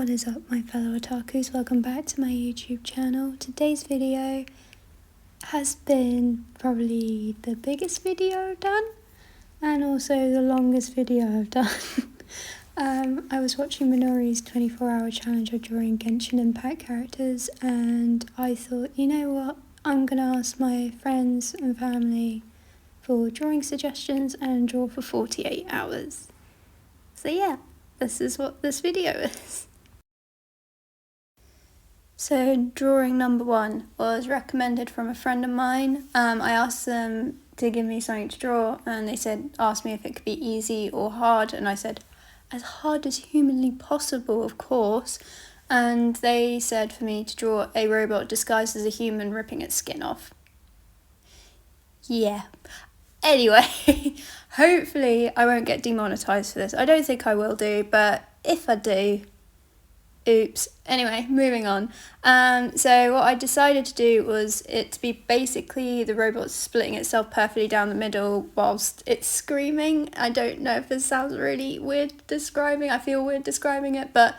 what is up my fellow otakus, welcome back to my YouTube channel. Today's video has been probably the biggest video I've done and also the longest video I've done. I was watching Minori's 24-hour challenge of drawing Genshin Impact characters and I thought, you know what, I'm gonna ask my friends and family for drawing suggestions and draw for 48 hours. So yeah, this is what this video is. So drawing number 1 was recommended from a friend of mine. I asked them to give me something to draw and they asked me if it could be easy or hard, and I said as hard as humanly possible, of course. And they said for me to draw a robot disguised as a human ripping its skin off. Yeah. Anyway, hopefully I won't get demonetized for this. I don't think I will do, but if I do, oops. Anyway, moving on. So what I decided to do was it to be basically the robot splitting itself perfectly down the middle whilst it's screaming. I don't know if this sounds really weird describing. I feel weird describing it, but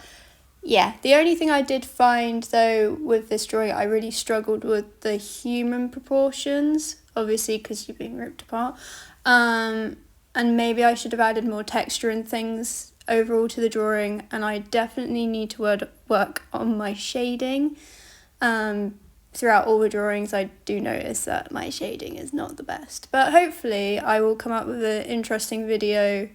yeah. The only thing I did find though with this drawing, I really struggled with the human proportions, obviously because you're being ripped apart. And maybe I should have added more texture and things overall to the drawing, and I definitely need to work on my shading. Throughout all the drawings I do notice that my shading is not the best, but hopefully I will come up with an interesting video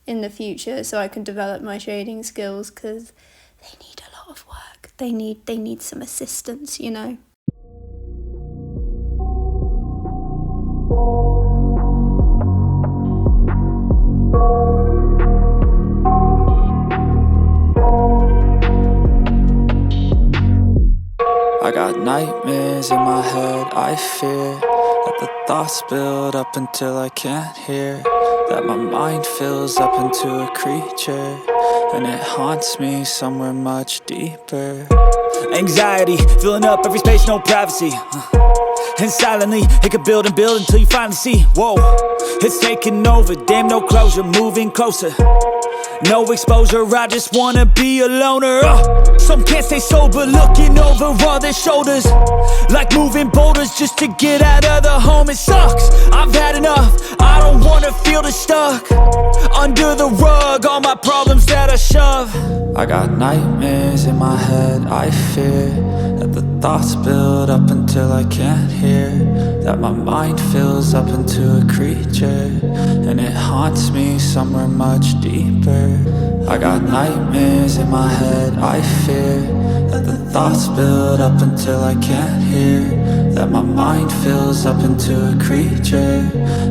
in the future so I can develop my shading skills, because they need a lot of work. They need some assistance, you know. I got nightmares in my head, I fear that the thoughts build up until I can't hear, that my mind fills up into a creature, and it haunts me somewhere much deeper. Anxiety, filling up every space, no privacy. And silently, it could build and build until you finally see, whoa, it's taking over, damn no closure, moving closer. No exposure, I just wanna be a loner. Some can't stay sober, looking over all their shoulders, like moving boulders just to get out of the home. It sucks, I've had enough, I don't wanna feel the stuck under the rug, all my problems that I shove. I got nightmares in my head, I fear that the thoughts build up until I can't hear, that my mind fills up into a creature, and it haunts me somewhere much deeper. I got nightmares in my head, I fear that the thoughts build up until I can't hear, that my mind fills up into a creature,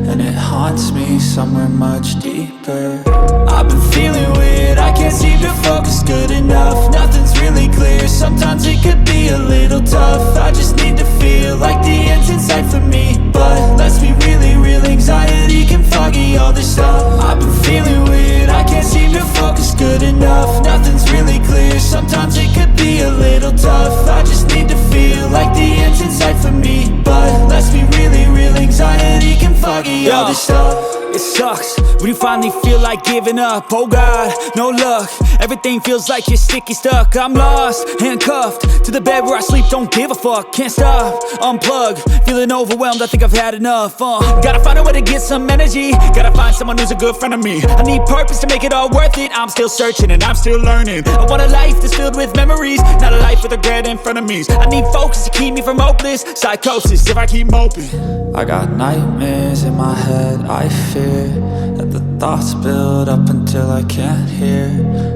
and it haunts me somewhere much deeper. I've been feeling weird, I can't seem to focus good enough. Nothing's really clear, sometimes it could be a little tough. I just need to feel like the end's in sight for me, but let's be really real, anxiety can foggy all this stuff. I've been feeling weird, I can't seem to focus good enough. Nothing's really clear, sometimes it could be a little tough. I just need to feel like the end's in sight for me, but let's be really real, anxiety can foggy all this stuff. It sucks when you finally feel like giving up. Oh God, no luck, everything feels like you're sticky stuck. I'm lost, handcuffed to the bed where I sleep, don't give a fuck. Can't stop, unplug, feeling overwhelmed, I think I've had enough. Gotta find a way to get some energy, gotta find someone who's a good friend of me. I need purpose to make it all worth it, I'm still searching and I'm still learning. I want a life that's filled with memories, not a life with regret and frenemies. I need focus to keep me from hopeless psychosis if I keep moping. I got nightmares in my head, I fear that the thoughts build up until I can't hear,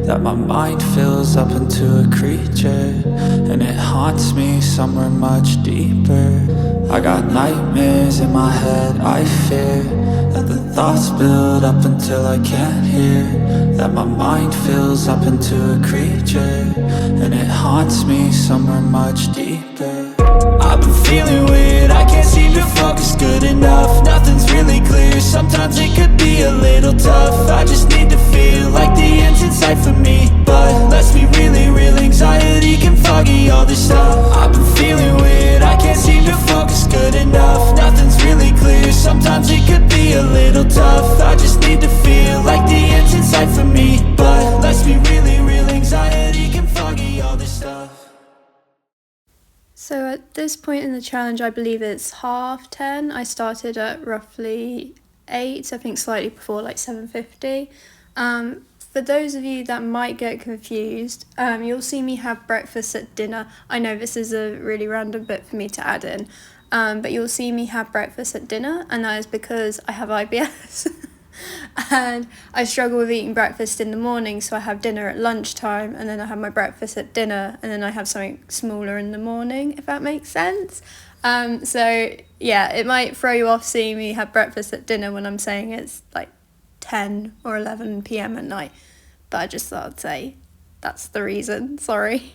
that my mind fills up into a creature, and it haunts me somewhere much deeper. I got nightmares in my head, I fear that the thoughts build up until I can't hear, that my mind fills up into a creature, and it haunts me somewhere much deeper. I've been feeling weird, I can't seem to focus good enough. Nothing's really clear, sometimes it could be a little tough. I just need to feel like the end's in sight for me, but let's be really real, anxiety can foggy all this stuff. I've been feeling weird, I can't seem to focus good enough. Nothing's really clear, sometimes it could be a little tough. I just need to feel like the end's in sight for me, but let's be really real, anxiety can foggy So at this point in the challenge, I believe it's 10:30. I started at roughly 8, I think slightly before, like 7:50. For those of you that might get confused, you'll see me have breakfast at dinner. I know this is a really random bit for me to add in, but you'll see me have breakfast at dinner, and that is because I have IBS. And I struggle with eating breakfast in the morning, so I have dinner at lunchtime, and then I have my breakfast at dinner, and then I have something smaller in the morning, if that makes sense. So yeah, it might throw you off seeing me have breakfast at dinner when I'm saying it's like 10 or 11 p.m. at night, but I just thought I'd say that's the reason, sorry.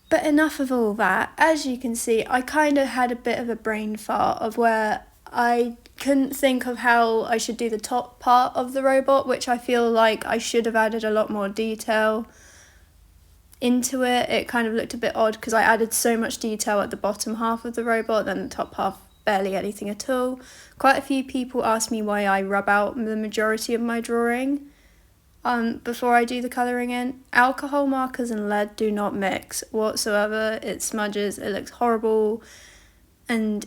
But enough of all that. As you can see, I kind of had a bit of a brain fart of where I couldn't think of how I should do the top part of the robot, which I feel like I should have added a lot more detail into it. It kind of looked a bit odd because I added so much detail at the bottom half of the robot, then the top half barely anything at all. Quite a few people ask me why I rub out the majority of my drawing before I do the colouring in. Alcohol markers and lead do not mix whatsoever. It smudges, it looks horrible, and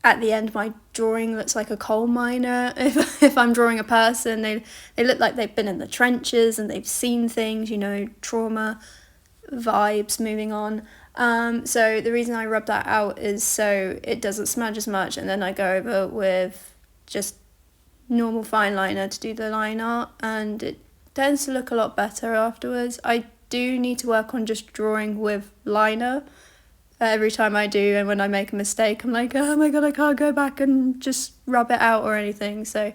at the end my drawing looks like a coal miner. If I'm drawing a person, they look like they've been in the trenches and they've seen things, you know, trauma vibes. Moving on. So the reason I rub that out is so it doesn't smudge as much, and then I go over with just normal fine liner to do the line art, and it tends to look a lot better afterwards. I do need to work on just drawing with liner every time I do, and when I make a mistake I'm like, oh my god, I can't go back and just rub it out or anything. So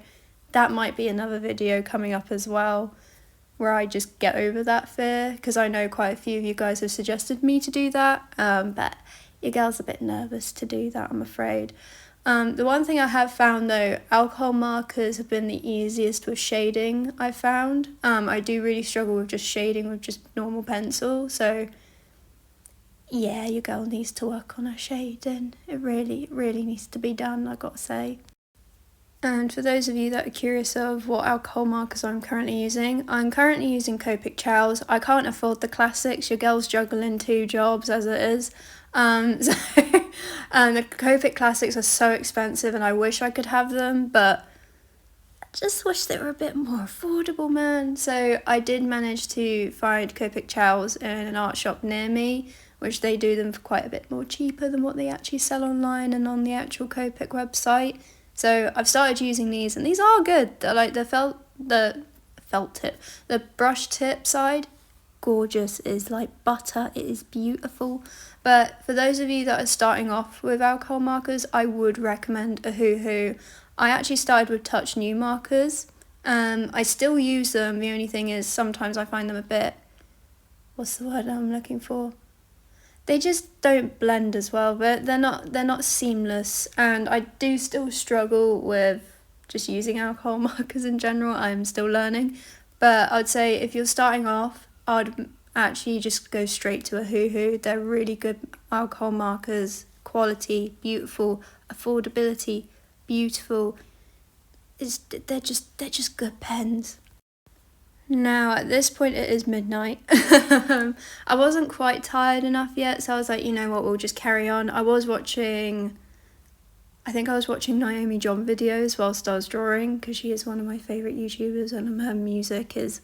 that might be another video coming up as well, where I just get over that fear, because I know quite a few of you guys have suggested me to do that, but your girl's a bit nervous to do that, I'm afraid. The one thing I have found though, alcohol markers have been the easiest with shading, I've found. I do really struggle with just shading with just normal pencil, so yeah, your girl needs to work on her shading. It really needs to be done, I gotta say. And for those of you that are curious of what alcohol markers I'm currently using, I'm currently using Copic Chows. I can't afford the classics, your girl's juggling 2 jobs as it is. So the Copic classics are so expensive and I wish I could have them, but I just wish they were a bit more affordable, man. So I did manage to find Copic Chows in an art shop near me, which they do them for quite a bit more cheaper than what they actually sell online and on the actual Copic website. So I've started using these, and these are good. They're like the felt tip, the brush tip side, gorgeous. It is like butter. It is beautiful. But for those of you that are starting off with alcohol markers, I would recommend Ohuhu. I actually started with Touch New markers. I still use them. The only thing is sometimes I find them a bit, what's the word I'm looking for? They just don't blend as well, but they're not seamless, and I do still struggle with just using alcohol markers in general. I'm still learning, but I'd say if you're starting off, I'd actually just go straight to Ohuhu. They're really good alcohol markers, quality, beautiful, affordability, beautiful. They're just good pens. Now, at this point, it is midnight. I wasn't quite tired enough yet, so I was like, you know what, we'll just carry on. I think I was watching Naomi John videos whilst I was drawing, because she is one of my favourite YouTubers, and her music is,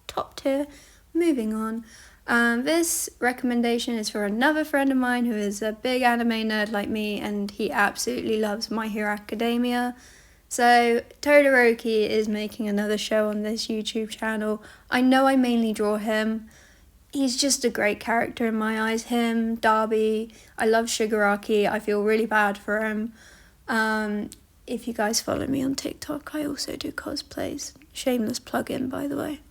top tier. Moving on. This recommendation is for another friend of mine who is a big anime nerd like me, and he absolutely loves My Hero Academia. So Todoroki is making another show on this YouTube channel. I know I mainly draw him. He's just a great character in my eyes. Him, Darby. I love Shigaraki. I feel really bad for him. If you guys follow me on TikTok, I also do cosplays. Shameless plug-in, by the way.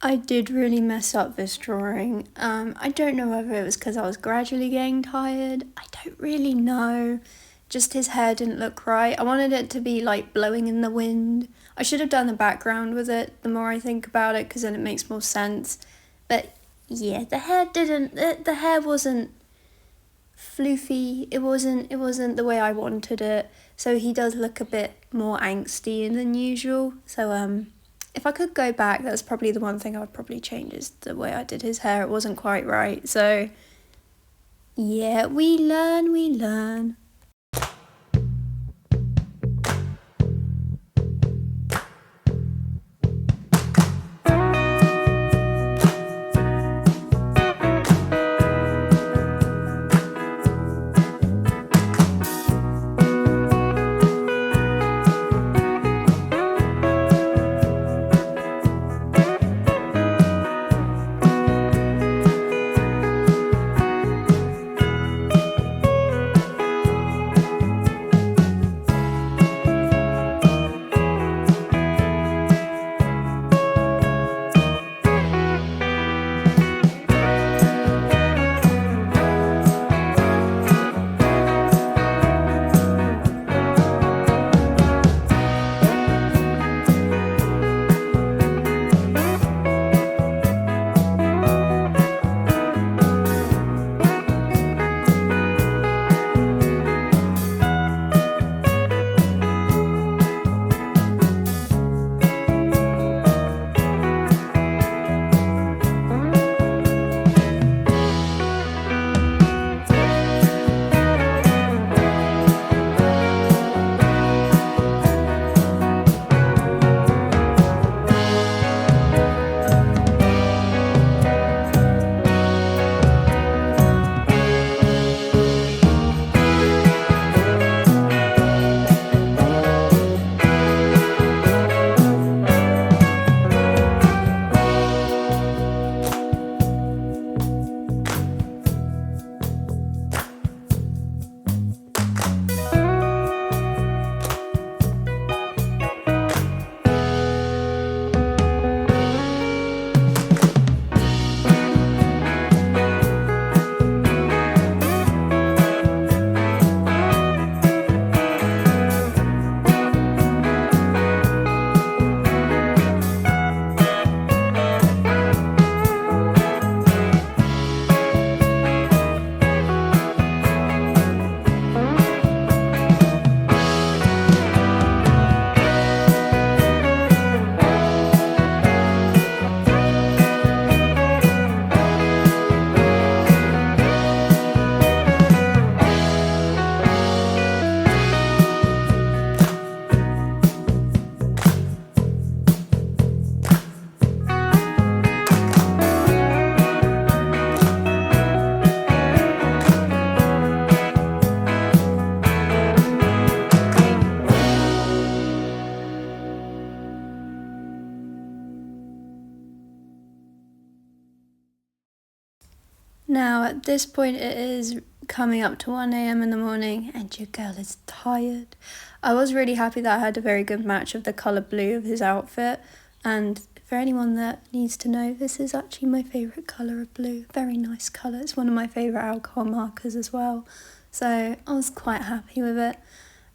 I did really mess up this drawing. I don't know whether it was because I was gradually getting tired. I don't really know. Just his hair didn't look right. I wanted it to be like blowing in the wind. I should have done the background with it the more I think about it, because then it makes more sense. But yeah, the hair wasn't floofy. It wasn't the way I wanted it. So he does look a bit more angsty than usual. So if I could go back, that's probably the one thing I would probably change, is the way I did his hair. It wasn't quite right. So Yeah, we learn. Now, at this point, it is coming up to 1 a.m. in the morning, and your girl is tired. I was really happy that I had a very good match of the colour blue of his outfit, and for anyone that needs to know, this is actually my favourite colour of blue. Very nice colour. It's one of my favourite alcohol markers as well, so I was quite happy with it.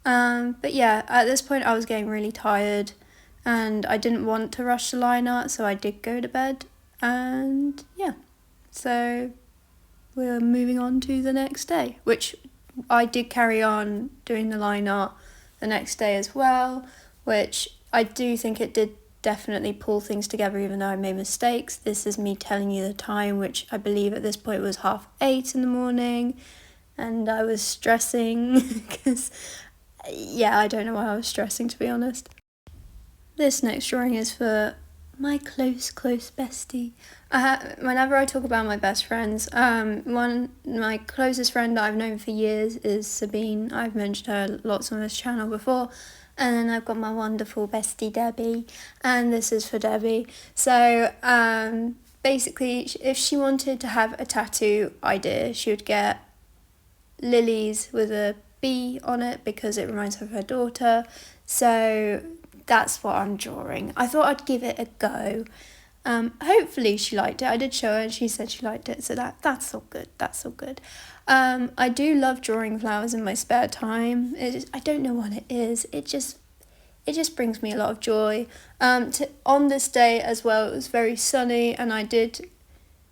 But yeah, at this point, I was getting really tired, and I didn't want to rush the line art, so I did go to bed, and yeah, so we're moving on to the next day, which I did carry on doing the line art the next day as well, which I do think it did definitely pull things together even though I made mistakes. This is me telling you the time, which I believe at this point was 8:30 in the morning, and I was stressing because, yeah, I don't know why I was stressing, to be honest. This next drawing is for my close bestie. Whenever I talk about my best friends, my closest friend that I've known for years is Sabine. I've mentioned her lots on this channel before. And then I've got my wonderful bestie Debbie, and this is for Debbie. So basically, if she wanted to have a tattoo idea, she would get lilies with a B on it because it reminds her of her daughter. So that's what I'm drawing. I thought I'd give it a go. Hopefully she liked it. I did show her and she said she liked it, so that's all good. I do love drawing flowers in my spare time. I don't know what it is. It just brings me a lot of joy. On this day as well, it was very sunny, and I did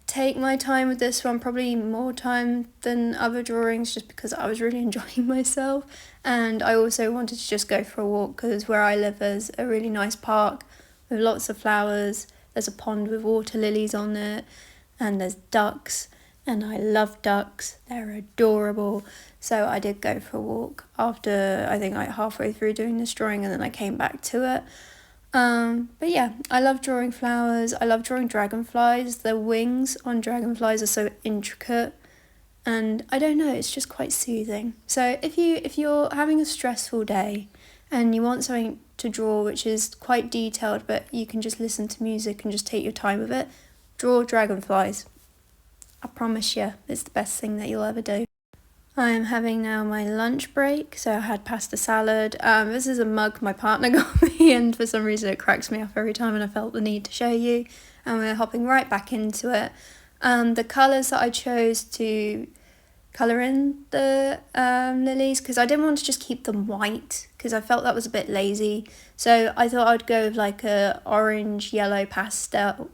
take my time with this one, probably more time than other drawings, just because I was really enjoying myself. And I also wanted to just go for a walk because where I live there's a really nice park with lots of flowers. There's a pond with water lilies on it, and there's ducks, and I love ducks. They're adorable. So I did go for a walk after, I think, like halfway through doing this drawing, and then I came back to it. But yeah, I love drawing flowers. I love drawing dragonflies. The wings on dragonflies are so intricate, and I don't know, it's just quite soothing. So if you're having a stressful day and you want something to draw which is quite detailed, but you can just listen to music and just take your time with it, draw dragonflies. I promise you, it's the best thing that you'll ever do. I am having now my lunch break, so I had pasta salad. This is a mug my partner got me, and for some reason it cracks me up every time, and I felt the need to show you. And we're hopping right back into it. The colours that I chose to colour in the lilies, because I didn't want to just keep them white, because I felt that was a bit lazy. So I thought I'd go with like a orange yellow pastel.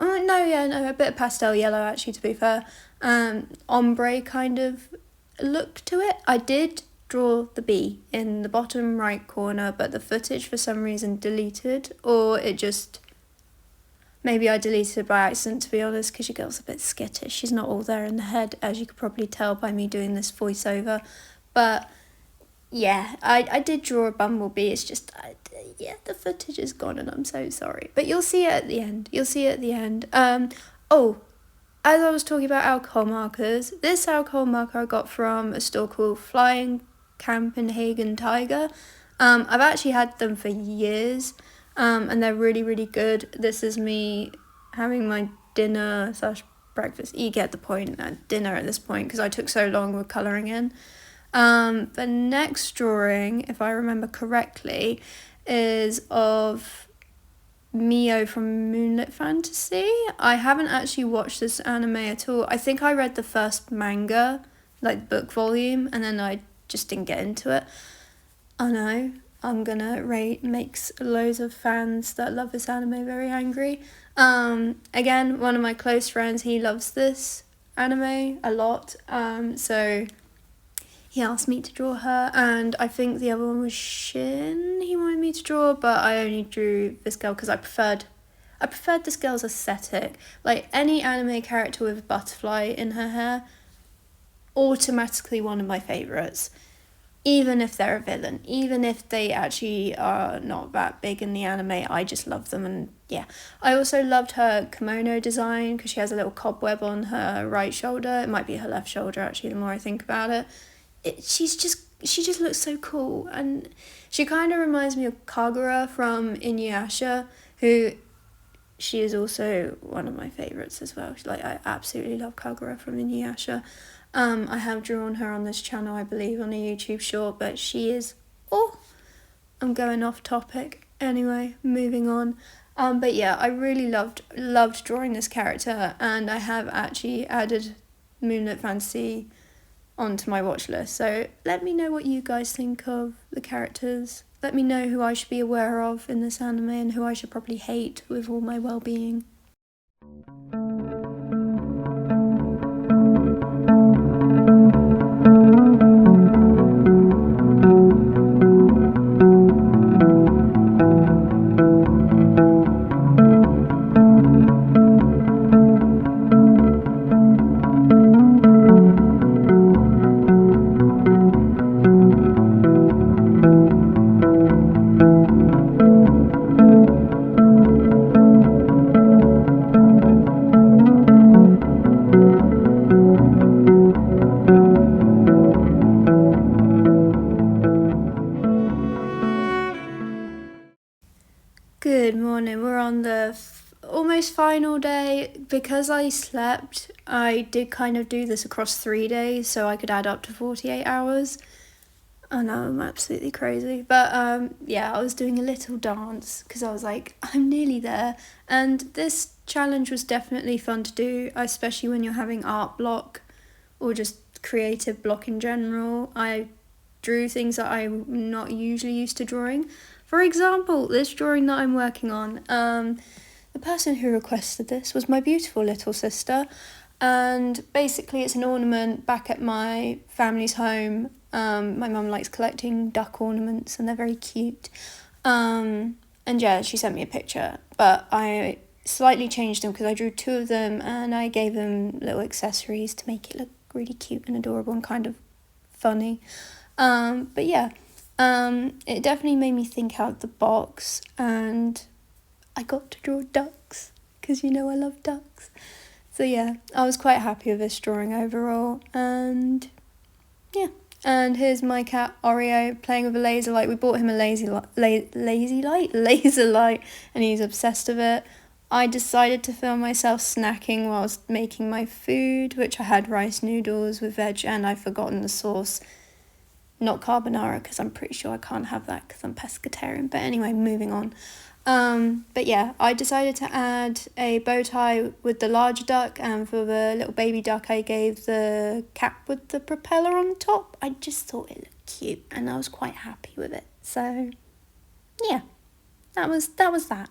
A bit of pastel yellow actually, to be fair. Ombre kind of look to it. I did draw the bee in the bottom right corner, but the footage for some reason deleted, or it just, maybe I deleted it by accident, to be honest, because your girl's a bit skittish. She's not all there in the head, as you could probably tell by me doing this voiceover. But yeah, I did draw a bumblebee. It's just, the footage is gone, and I'm so sorry. But you'll see it at the end. As I was talking about alcohol markers, this alcohol marker I got from a store called Flying Copenhagen Tiger. I've actually had them for years, and they're really, really good. This is me having my dinner/breakfast. You get the point, dinner at this point, because I took so long with colouring in. The next drawing, if I remember correctly, is of Mio from Moonlit Fantasy. I haven't actually watched this anime at all. I think I read the first manga, like book volume, and then I just didn't get into it. I know, I'm gonna makes loads of fans that love this anime very angry. Again, one of my close friends, he loves this anime a lot, so he asked me to draw her, and I think the other one was Shin he wanted me to draw, but I only drew this girl because I preferred this girl's aesthetic. Like, any anime character with a butterfly in her hair, automatically one of my favourites. Even if they're a villain, even if they actually are not that big in the anime, I just love them. And yeah, I also loved her kimono design, because she has a little cobweb on her right shoulder. It might be her left shoulder, actually, the more I think about it. She just looks so cool, and she kind of reminds me of Kagura from Inuyasha, who she is also one of my favourites as well. I absolutely love Kagura from Inuyasha. I have drawn her on this channel, I believe, on a YouTube short, but she is, I'm going off topic. Anyway, moving on. But yeah, I really loved drawing this character, and I have actually added Moonlit Fantasy onto my watch list. So let me know what you guys think of the characters. Let me know who I should be aware of in this anime and who I should probably hate with all my well-being. Good morning. We're on the almost final day. Because I slept, I did kind of do this across 3 days, so I could add up to 48 hours. I know, I'm absolutely crazy. But yeah, I was doing a little dance because I was like, I'm nearly there. And this challenge was definitely fun to do, especially when you're having art block or just creative block in general. I drew things that I'm not usually used to drawing. For example, this drawing that I'm working on, the person who requested this was my beautiful little sister, and basically it's an ornament back at my family's home. My mum likes collecting duck ornaments, and they're very cute. And yeah, she sent me a picture, but I slightly changed them because I drew 2 of them and I gave them little accessories to make it look really cute and adorable and kind of funny. But yeah, it definitely made me think out of the box, and I got to draw ducks because I love ducks. So yeah, I was quite happy with this drawing overall, and yeah. And here's my cat Oreo playing with a laser light. We bought him a laser light, and he's obsessed with it. I decided to film myself snacking whilst making my food, which I had rice noodles with veg, and I've forgotten the sauce. Not carbonara, because I'm pretty sure I can't have that because I'm pescatarian. But anyway, moving on. But yeah, I decided to add a bow tie with the large duck, and for the little baby duck I gave the cap with the propeller on top. I just thought it looked cute and I was quite happy with it. So yeah, that was that.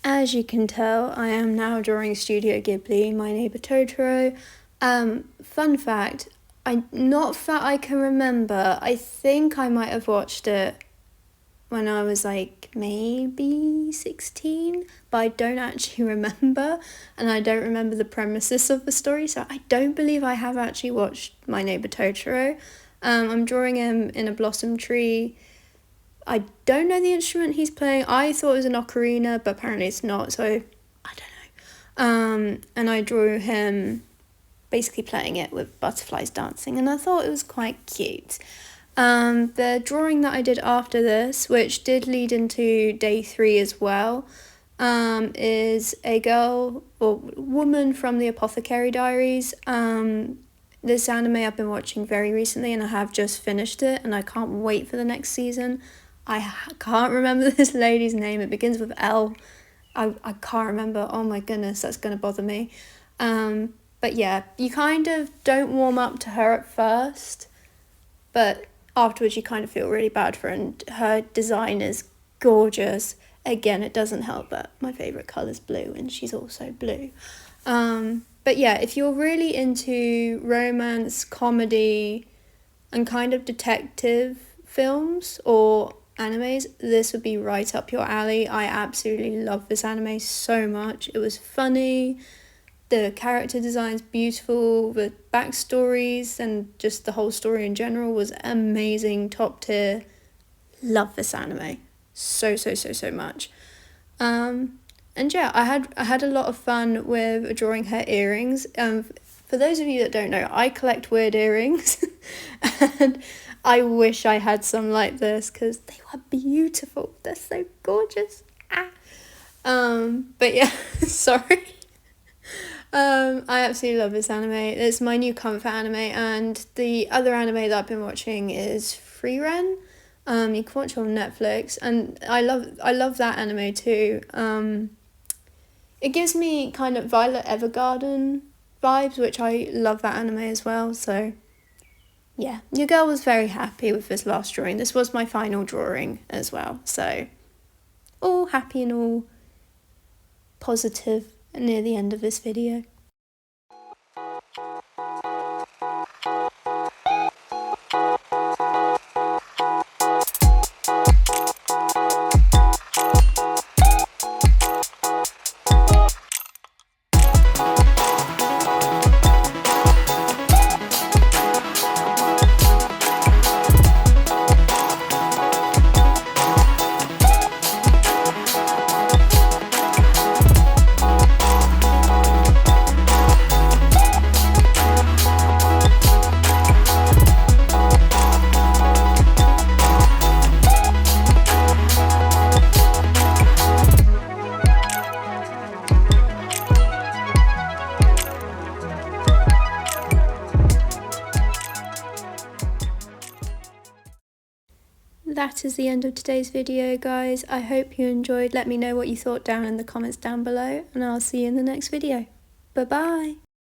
As you can tell, I am now drawing Studio Ghibli, My Neighbor Totoro. Fun fact, not that I can remember, I think I might have watched it when I was like maybe 16, but I don't actually remember, and I don't remember the premises of the story, so I don't believe I have actually watched My Neighbor Totoro. I'm drawing him in a blossom tree. I don't know the instrument he's playing. I thought it was an ocarina, but apparently it's not, so I don't know. And I drew him basically playing it with butterflies dancing, and I thought it was quite cute. The drawing that I did after this, which did lead into day 3 as well, is a girl or woman from the Apothecary Diaries. This anime I've been watching very recently, and I have just finished it, and I can't wait for the next season. I can't remember this lady's name. It begins with L. I can't remember. Oh my goodness, that's going to bother me. But yeah, you kind of don't warm up to her at first, but afterwards you kind of feel really bad for her, and her design is gorgeous. Again, it doesn't help that my favourite colour is blue, and she's also blue. But yeah, if you're really into romance, comedy, and kind of detective films or animes, this would be right up your alley. I absolutely love this anime so much. It was funny, The character design's beautiful, the backstories and just the whole story in general was amazing, top tier. Love this anime so much. And yeah, I had a lot of fun with drawing her earrings. For those of you that don't know, I collect weird earrings and I wish I had some like this because they were beautiful. They're so gorgeous. But yeah, sorry. I absolutely love this anime. It's my new comfort anime, and the other anime that I've been watching is Frieren. You can watch it on Netflix, and I love that anime too. It gives me kind of Violet Evergarden vibes, which I love that anime as well. So yeah, your girl was very happy with this last drawing. This was my final drawing as well, so all happy and all positive near the end of this video. That is the end of today's video, guys. I hope you enjoyed. Let me know what you thought down in the comments down below, and I'll see you in the next video. Bye bye.